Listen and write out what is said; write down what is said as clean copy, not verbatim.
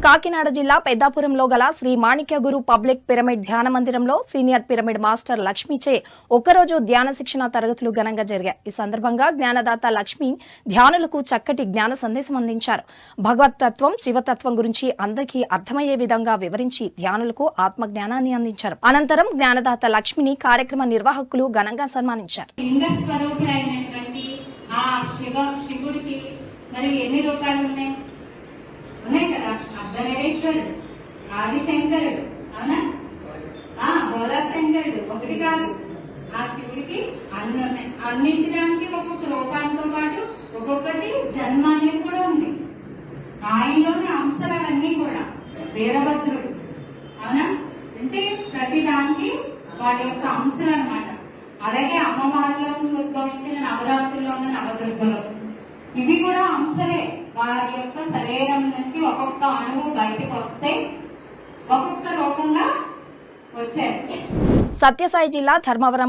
కాకినాడ జిల్లా పెద్దాపురంలో గల శ్రీ మాణిక్య గురు public pyramid ధ్యాన మందిరంలో సీనియర్ పిరమిడ్ మాస్టర్ లక్ష్మిచే ఒక్కరోజు ధ్యాన శిక్షణ తరగతులు ఘనంగా జరిగాయి. ఈ సందర్భంగా జ్ఞానదాత లక్ష్మి ధ్యానులకు చక్కటి జ్ఞాన సందేశం అందించారు. భగవతత్వం, శివతత్వం గురించి అందరికీ అర్థమయ్యే విధంగా వివరించి ధ్యానులకు ఆత్మ జ్ఞానాన్ని అందించారు. అనంతరం జ్ఞానదాత లక్ష్మిని కార్యక్రమ నిర్వాహకులు ఘనంగా సన్మానించారు. మరి ఎన్ని రూపాయలు ఉన్నాయి కదా, అర్ధనరేశ్వరుడు, ఆదిశంకరుడు, అవునా, బోలాశంకరుడు ఒకటి కాదు. ఆ శివుడికి అన్ని ఉన్నాయి. అన్నింటి దానికి ఒక్కొక్క రూపాలతో పాటు ఒక్కొక్కటి జన్మ అనేది కూడా ఉంది. ఆయనలోని అంశాలన్నీ కూడా వీరభద్రుడు, అవునా, అంటే ప్రతి దానికి వాళ్ళ యొక్క అంశాలు అన్నమాట. అలాగే అమ్మవారిలో ఉద్భవించిన నవరాత్రుల్లో ఉన్న నవదుర్గలు, ఇవి కూడా అంశలే. వారి యొక్క శరీరం నుంచి ఒక్కొక్క అణువు బయటకు వస్తే ఒక్కొక్క రూపంగా వచ్చారు. సత్యసాయి జిల్లా ధర్మవరం